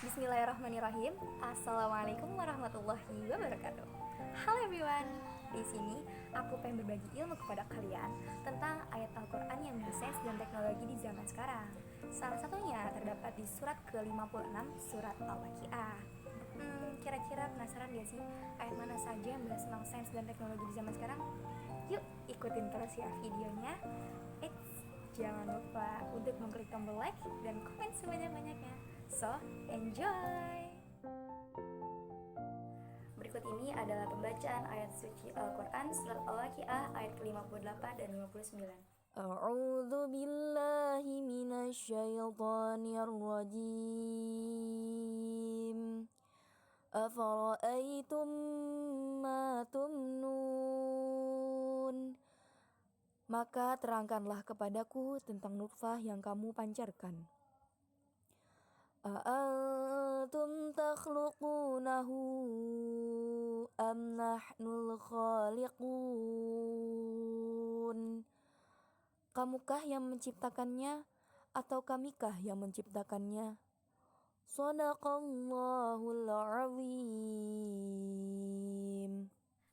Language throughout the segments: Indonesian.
Bismillahirrahmanirrahim. Assalamualaikum warahmatullahi wabarakatuh. Halo everyone. Di sini aku pengen berbagi ilmu kepada kalian tentang ayat Al-Qur'an yang bersains dan teknologi di zaman sekarang. Salah satunya terdapat di surat ke-56 surat Al-Waqiah. Kira-kira penasaran gak sih ayat mana saja yang bahas tentang sains dan teknologi di zaman sekarang? Yuk ikutin terus ya videonya. Jangan lupa untuk mengklik tombol like dan komen sebanyak-banyaknya. So, enjoy! Berikut ini adalah pembacaan ayat suci Al-Quran surat Al-Waqiah ayat ke-58 dan 59. A'udzu billahi minasyaitonir rajim. Afara'aytum ma tumnun. Maka terangkanlah kepadaku tentang nutfah yang kamu pancarkan. A'antum takhluqunahu am nahnul khaliqun. Kamukah yang menciptakannya atau kamikah yang menciptakannya? Shadaqallahul azim.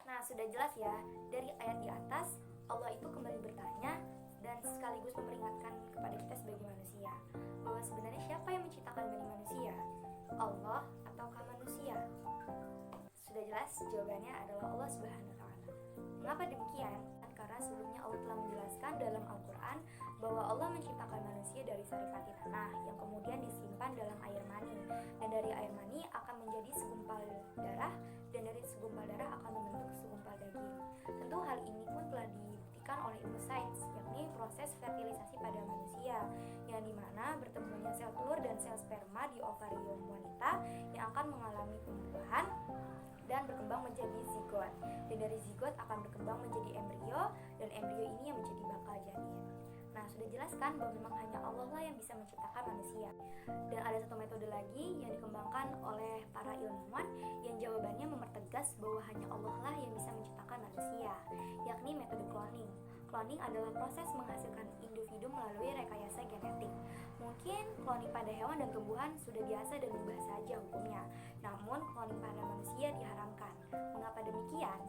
Nah, sudah jelas ya, dari ayat di atas Allah itu kembali bertanya dan sekaligus memperingatkan kepada kita sebagai manusia bahwa sebenarnya siapa yang menciptakan Bani manusia? Allah ataukah manusia? Sudah jelas jawabannya adalah Allah Subhanahu wa taala. Mengapa demikian? Karena sebelumnya Allah telah menjelaskan dalam Al-Quran bahwa Allah menciptakan manusia dari saripati tanah yang kemudian disimpan dalam air mani, dan dari air mani akan menjadi segumpal darah, dan dari segumpal darah akan membentuk segumpal daging. Tentu hal ini pun telah dibuktikan oleh ilmu sains, yakni proses fertilisasi pada manusia, yang dimana bertemunya sel telur dan sel sperma di ovarium wanita yang akan mengalami pembuahan dan berkembang menjadi zigot, dan dari zigot akan berkembang menjadi embrio, dan embrio ini yang menjadi bakal janin. Nah, sudah jelaskan bahwa memang hanya Allah lah yang bisa menciptakan manusia. Dan ada satu metode lagi yang dikembangkan oleh para ilmuwan yang jawabannya mempertegas bahwa hanya Allah lah yang bisa menciptakan manusia, yakni metode cloning. Cloning adalah proses menghasilkan individu melalui rekayasa genetik. Mungkin cloning pada hewan dan tumbuhan sudah biasa dan mudah saja hukumnya. Namun cloning pada manusia diharamkan. Mengapa demikian?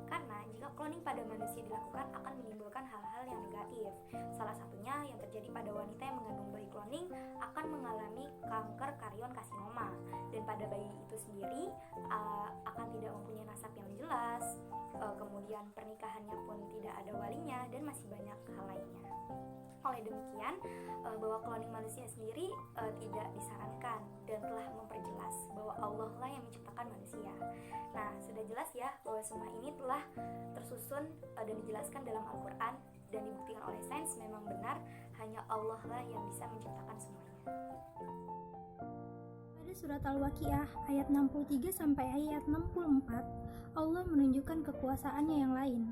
Karena jika cloning pada manusia dilakukan akan menimbulkan hal-hal yang negatif. Salah satunya yang terjadi pada wanita yang mengandung bayi cloning akan mengalami kanker karion karsinoma, dan pada bayi itu sendiri akan tidak mempunyai nasab yang jelas, kemudian pernikahannya pun tidak ada walinya, dan masih banyak hal lainnya. Oleh demikian, bahwa cloning manusia sendiri tidak disarankan dan telah memperjelas bahwa Allah lah yang menciptakan manusia. Nah, sudah jelas ya bahwa semua ini telah tersusun dan dijelaskan dalam Al-Quran dan dibuktikan oleh sains memang benar hanya Allah lah yang bisa menciptakan semuanya. Pada surat Al-Waqiah ayat 63 sampai ayat 64, Allah menunjukkan kekuasaannya yang lain,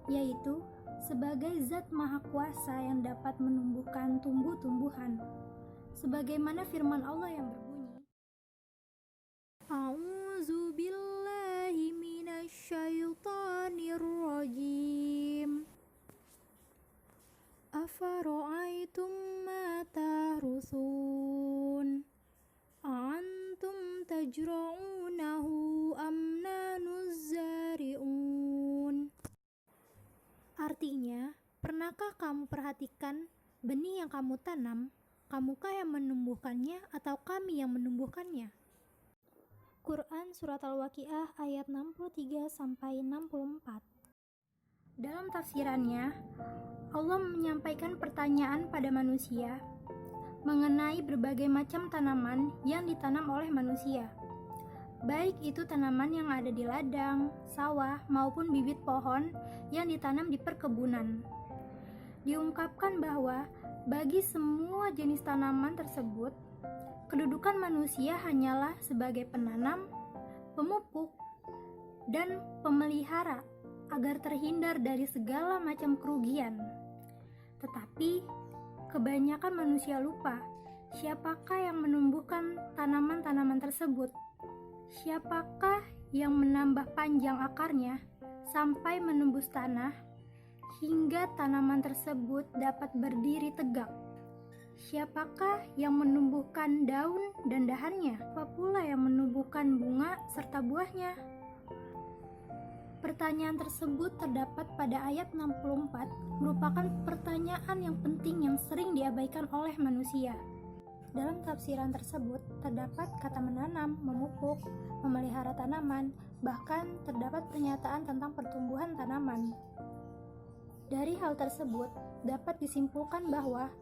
yaitu sebagai zat maha kuasa yang dapat menumbuhkan tumbuh-tumbuhan. Sebagaimana firman Allah yang berbunyi, A'udzu billahi minasyaitonir rajim. Afara'aitum ma tahrusun. Antum tajra'unahu am nanuz zari'un. Artinya, pernahkah kamu perhatikan benih yang kamu tanam? Kamukah yang menumbuhkannya atau kami yang menumbuhkannya? Quran Surat Al-Waqiah ayat 63-64. Dalam tafsirannya, Allah menyampaikan pertanyaan pada manusia mengenai berbagai macam tanaman yang ditanam oleh manusia, baik itu tanaman yang ada di ladang, sawah, maupun bibit pohon yang ditanam di perkebunan. Diungkapkan bahwa bagi semua jenis tanaman tersebut, kedudukan manusia hanyalah sebagai penanam, pemupuk, dan pemelihara agar terhindar dari segala macam kerugian. Tetapi kebanyakan manusia lupa siapakah yang menumbuhkan tanaman-tanaman tersebut. Siapakah yang menambah panjang akarnya sampai menembus tanah hingga tanaman tersebut dapat berdiri tegak. Siapakah yang menumbuhkan daun dan dahannya? Apa pula yang menumbuhkan bunga serta buahnya? Pertanyaan tersebut terdapat pada ayat 64, merupakan pertanyaan yang penting yang sering diabaikan oleh manusia. Dalam tafsiran tersebut, terdapat kata menanam, memupuk, memelihara tanaman, bahkan terdapat pernyataan tentang pertumbuhan tanaman. Dari hal tersebut, dapat disimpulkan bahwa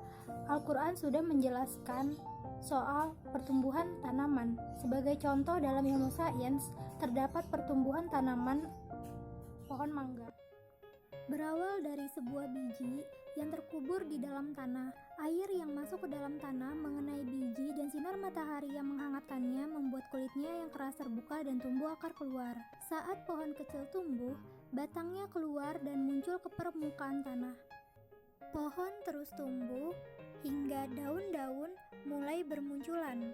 Al-Quran sudah menjelaskan soal pertumbuhan tanaman. Sebagai contoh dalam ilmu sains, terdapat pertumbuhan tanaman pohon mangga. Berawal dari sebuah biji yang terkubur di dalam tanah, air yang masuk ke dalam tanah mengenai biji dan sinar matahari yang menghangatkannya membuat kulitnya yang keras terbuka dan tumbuh akar keluar. Saat pohon kecil tumbuh, batangnya keluar dan muncul ke permukaan tanah. Pohon terus tumbuh hingga daun-daun mulai bermunculan.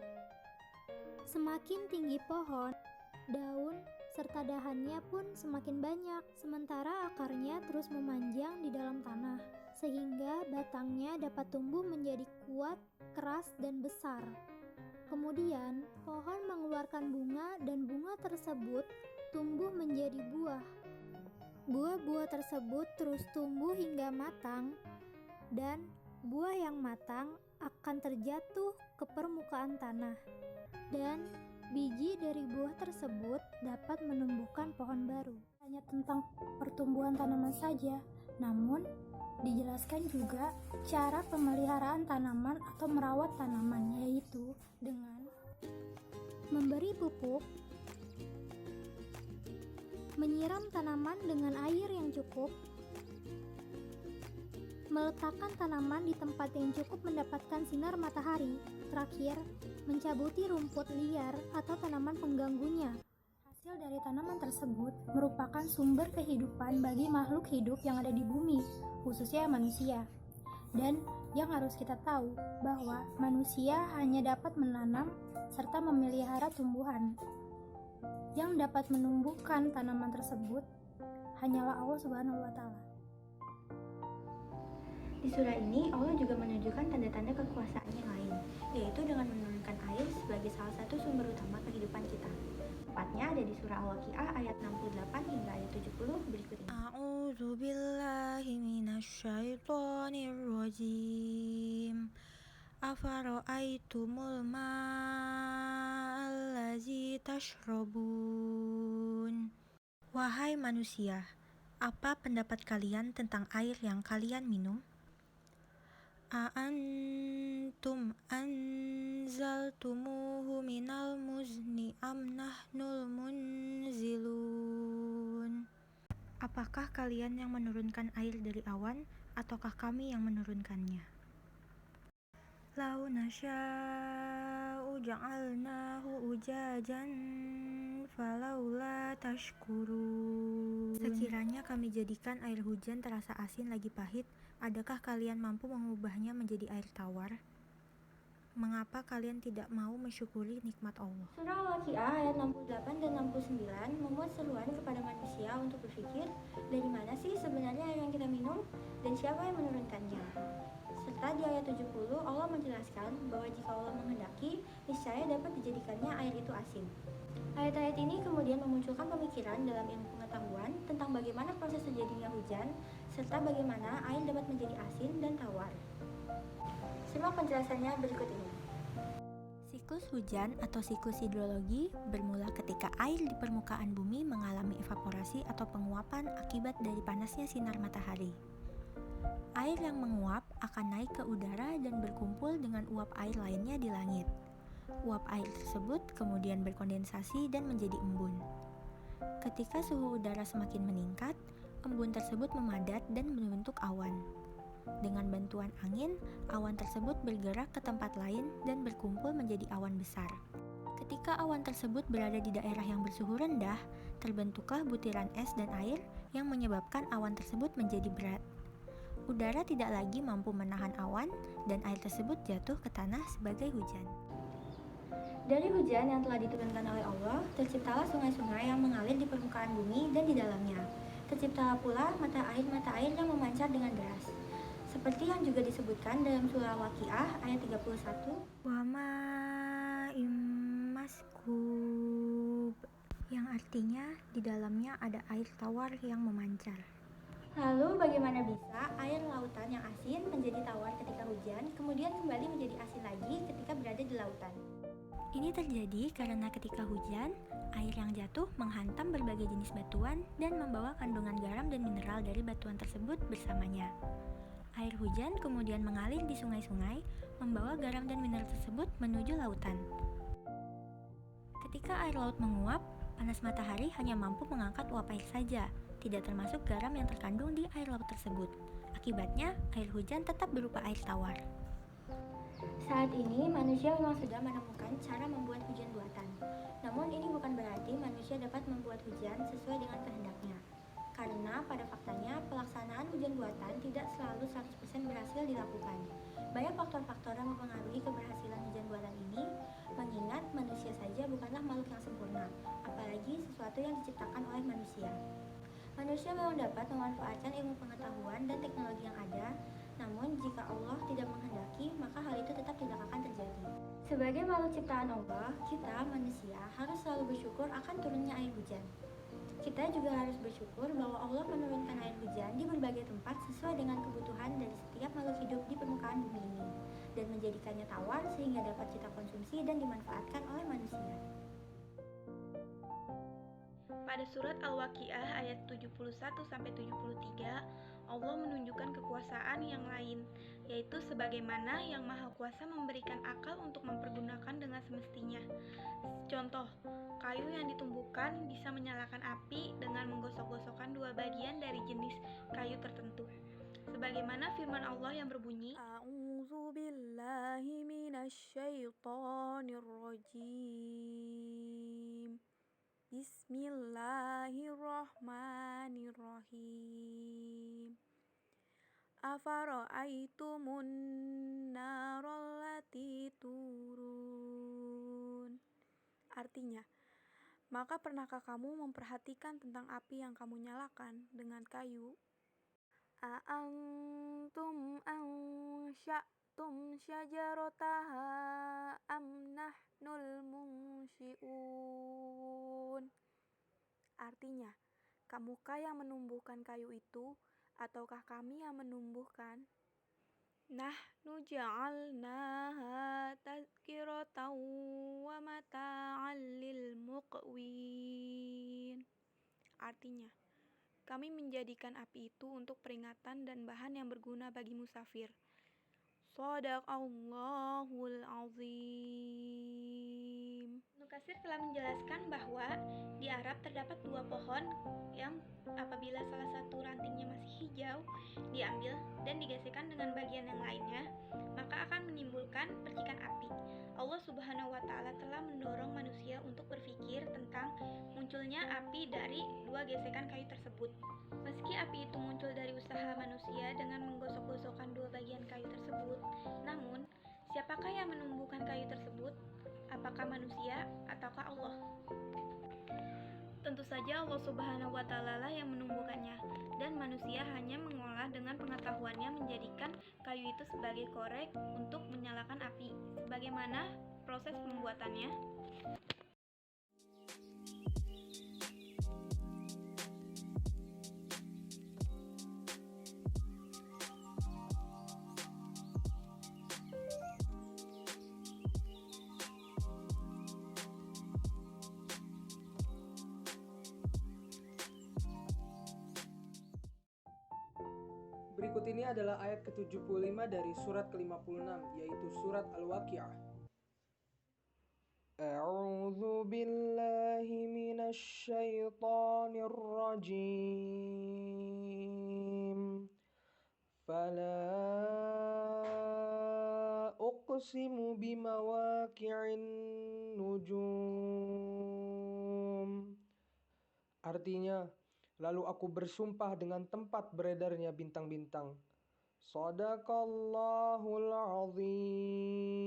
Semakin tinggi pohon, daun serta dahannya pun semakin banyak, sementara akarnya terus memanjang di dalam tanah, sehingga batangnya dapat tumbuh menjadi kuat, keras, dan besar. Kemudian, pohon mengeluarkan bunga dan bunga tersebut tumbuh menjadi buah. Buah-buah tersebut terus tumbuh hingga matang, dan buah yang matang akan terjatuh ke permukaan tanah, dan biji dari buah tersebut dapat menumbuhkan pohon baru. Hanya tentang pertumbuhan tanaman saja, namun dijelaskan juga cara pemeliharaan tanaman atau merawat tanaman, yaitu dengan memberi pupuk, menyiram tanaman dengan air yang cukup, meletakkan tanaman di tempat yang cukup mendapatkan sinar matahari. Terakhir, mencabuti rumput liar atau tanaman pengganggunya. Hasil dari tanaman tersebut merupakan sumber kehidupan bagi makhluk hidup yang ada di bumi, khususnya manusia. Dan yang harus kita tahu bahwa manusia hanya dapat menanam serta memelihara tumbuhan. Yang dapat menumbuhkan tanaman tersebut hanyalah Allah Subhanahu wa Ta'ala. Di surah ini, Allah juga menunjukkan tanda-tanda kekuasaan yang lain, yaitu dengan menurunkan air sebagai salah satu sumber utama kehidupan kita. Tepatnya ada di surah Al-Waqiah ayat 68 hingga ayat 70 berikut ini. A'udzu billahi minasyaitonir rajim. Afara'aitumul ma'allazi tashrabun. Wahai manusia, apa pendapat kalian tentang air yang kalian minum? A'antum anzaltumuhu minal muzni am nahnul munzilun. Apakah kalian yang menurunkan air dari awan, ataukah kami yang menurunkannya? Lau nasya'u ja'alnahu ujajan falaula tashkurun. Sekiranya kami jadikan air hujan terasa asin lagi pahit, adakah kalian mampu mengubahnya menjadi air tawar? Mengapa kalian tidak mau mensyukuri nikmat Allah? Surah Al-Waqiah ayat 68 dan 69 memuat seruan kepada manusia untuk berpikir dari mana sih sebenarnya air yang kita minum dan siapa yang menurunkannya. Serta di ayat 70 Allah menjelaskan bahwa jika Allah menghendaki, niscaya dapat dijadikannya air itu asin. Ayat-ayat ini kemudian memunculkan pemikiran dalam ilmu pengetahuan tentang bagaimana proses terjadinya hujan serta bagaimana air dapat menjadi asin dan tawar. Simak penjelasannya berikut ini. Siklus hujan atau siklus hidrologi bermula ketika air di permukaan bumi mengalami evaporasi atau penguapan akibat dari panasnya sinar matahari. Air yang menguap akan naik ke udara dan berkumpul dengan uap air lainnya di langit. Uap air tersebut kemudian berkondensasi dan menjadi embun. Ketika suhu udara semakin meningkat, embun tersebut memadat dan membentuk awan. Dengan bantuan angin, awan tersebut bergerak ke tempat lain dan berkumpul menjadi awan besar. Ketika awan tersebut berada di daerah yang bersuhu rendah, terbentuklah butiran es dan air yang menyebabkan awan tersebut menjadi berat. Udara tidak lagi mampu menahan awan dan air tersebut jatuh ke tanah sebagai hujan. Dari hujan yang telah diturunkan oleh Allah, terciptalah sungai-sungai yang mengalir di permukaan bumi dan di dalamnya. Terciptalah pula mata air yang memancar dengan deras. Seperti yang juga disebutkan dalam surah Al-Waqiah ayat 31, Wama immaskub, yang artinya di dalamnya ada air tawar yang memancar. Lalu bagaimana bisa air lautan yang asin menjadi tawar ketika hujan, kemudian kembali menjadi asin lagi ketika berada di lautan? Ini terjadi karena ketika hujan, air yang jatuh menghantam berbagai jenis batuan dan membawa kandungan garam dan mineral dari batuan tersebut bersamanya. Air hujan kemudian mengalir di sungai-sungai, membawa garam dan mineral tersebut menuju lautan. Ketika air laut menguap, panas matahari hanya mampu mengangkat uap air saja, tidak termasuk garam yang terkandung di air laut tersebut. Akibatnya, air hujan tetap berupa air tawar. Saat ini, manusia memang sudah menemukan cara membuat hujan buatan. Namun ini bukan berarti manusia dapat membuat hujan sesuai dengan kehendaknya. Karena pada faktanya, pelaksanaan hujan buatan tidak selalu 100% berhasil dilakukan. Banyak faktor-faktor yang mempengaruhi keberhasilan hujan buatan ini, mengingat manusia saja bukanlah makhluk yang sempurna, apalagi sesuatu yang diciptakan oleh manusia. Manusia memang dapat memanfaatkan ilmu pengetahuan dan teknologi yang ada, namun jika Allah tidak menghendaki, maka hal itu tetap tidak akan terjadi. Sebagai makhluk ciptaan Allah, kita manusia harus selalu bersyukur akan turunnya air hujan. Kita juga harus bersyukur bahwa Allah menurunkan air hujan di berbagai tempat sesuai dengan kebutuhan dari setiap makhluk hidup di permukaan bumi ini, dan menjadikannya tawar sehingga dapat kita konsumsi dan dimanfaatkan oleh manusia. Pada surat Al-Waqiah ayat 71-73, Allah menunjukkan kekuasaan yang lain, yaitu sebagaimana yang Maha Kuasa memberikan akal untuk mempergunakan dengan semestinya. Contoh, kayu yang ditumbuhkan bisa menyalakan api dengan menggosok-gosokkan dua bagian dari jenis kayu tertentu. Sebagaimana firman Allah yang berbunyi, A'udzu billahi minasyaitonir rajim. Bismillahirrahmanirrahim. Afara'aitumun narallati turun. Artinya, maka pernahkah kamu memperhatikan tentang api yang kamu nyalakan dengan kayu? A'antum ansya'tum syajarataha am nahnul munsyi'un. Artinya, kamukah yang menumbuhkan kayu itu, ataukah kami yang menumbuhkan? Nahnu ja'alnaha tazkiratan wa mata'an lil muqwin. Artinya, kami menjadikan api itu untuk peringatan dan bahan yang berguna bagi musafir. Shadaqallahul azim. Ibnu Katsir telah menjelaskan bahwa di Arab terdapat dua pohon yang apabila salah satu rantingnya masih hijau diambil dan digesekkan dengan bagian yang lainnya, maka akan menimbulkan percikan api. Allah Subhanahu wa Ta'ala telah mendorong manusia untuk berpikir tentang munculnya api dari dua gesekan kayu tersebut. Meski api itu muncul dari usaha manusia dengan menggosok-gosokkan dua bagian kayu tersebut, namun siapakah yang menumbuhkan kayu tersebut? Apakah manusia ataukah Allah? Tentu saja Allah Subhanahu wa Ta'ala lah yang menumbuhkannya, dan manusia hanya mengolah dengan pengetahuannya menjadikan kayu itu sebagai korek untuk menyalakan api. Bagaimana proses pembuatannya? Berikut ini adalah ayat ke-75 dari surat ke-56, yaitu surat Al-Waqiah. A'udzu billahi minasyaitonir rajim. Fala uqsimu bimawaqi'in nujum. Artinya, lalu aku bersumpah dengan tempat beredarnya bintang-bintang. Shadaqallahul azim.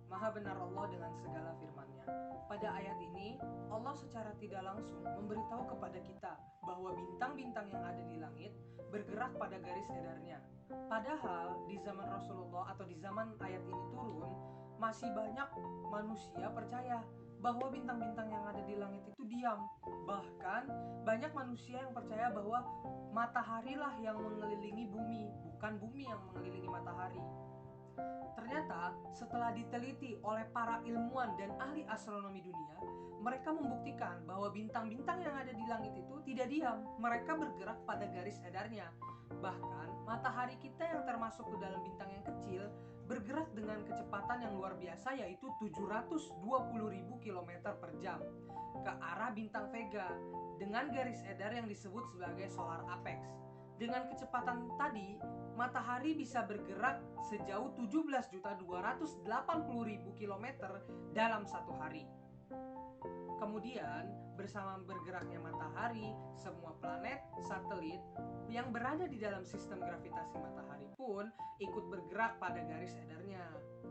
Maha benar Allah dengan segala firman-Nya. Pada ayat ini, Allah secara tidak langsung memberitahu kepada kita bahwa bintang-bintang yang ada di langit bergerak pada garis edarnya. Padahal di zaman Rasulullah atau di zaman ayat ini turun, masih banyak manusia percaya bahwa bintang-bintang yang ada di langit itu diam. Bahkan banyak manusia yang percaya bahwa matahari lah yang mengelilingi bumi, bukan bumi yang mengelilingi matahari. Ternyata setelah diteliti oleh para ilmuwan dan ahli astronomi dunia, mereka membuktikan bahwa bintang-bintang yang ada di langit itu tidak diam, mereka bergerak pada garis edarnya. Bahkan matahari kita yang termasuk ke dalam bintang yang kecil bergerak dengan kecepatan yang luar biasa, yaitu 720.000 km per jam ke arah bintang Vega dengan garis edar yang disebut sebagai solar apex. Dengan kecepatan tadi, matahari bisa bergerak sejauh 17.280.000 km dalam satu hari. Kemudian, bersama bergeraknya matahari, semua planet, satelit yang berada di dalam sistem gravitasi matahari pun ikut bergerak pada garis edarnya.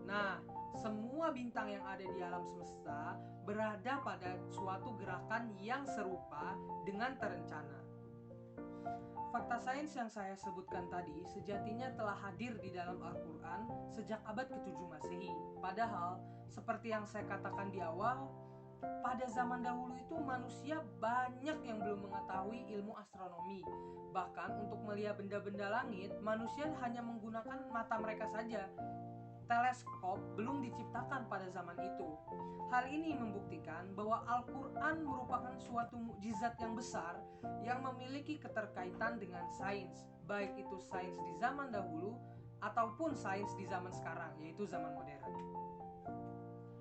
Nah, semua bintang yang ada di alam semesta berada pada suatu gerakan yang serupa dengan terencana. Fakta sains yang saya sebutkan tadi sejatinya telah hadir di dalam Al-Quran sejak abad ke-7 Masehi. Padahal, seperti yang saya katakan di awal, pada zaman dahulu itu manusia banyak yang belum mengetahui ilmu astronomi. Bahkan untuk melihat benda-benda langit, manusia hanya menggunakan mata mereka saja. Teleskop belum diciptakan pada zaman itu. Hal ini membuktikan bahwa Al-Quran merupakan suatu mukjizat yang besar yang memiliki keterkaitan dengan sains, baik itu sains di zaman dahulu ataupun sains di zaman sekarang, yaitu zaman modern.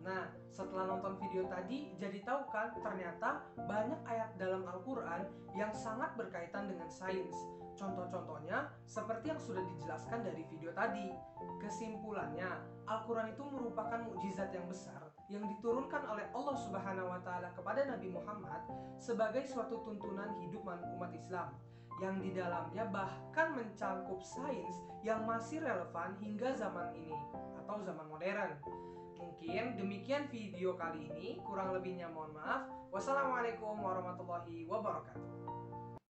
Nah, setelah nonton video tadi, jadi tahu kan ternyata banyak ayat dalam Al-Quran yang sangat berkaitan dengan sains. Contoh-contohnya seperti yang sudah dijelaskan dari video tadi. Kesimpulannya, Al-Quran itu merupakan mukjizat yang besar yang diturunkan oleh Allah Subhanahu wa Ta'ala kepada Nabi Muhammad sebagai suatu tuntunan hidup umat Islam, yang di dalamnya bahkan mencangkup sains yang masih relevan hingga zaman ini atau zaman modern. Mungkin demikian video kali ini, kurang lebihnya mohon maaf. Wassalamualaikum warahmatullahi wabarakatuh.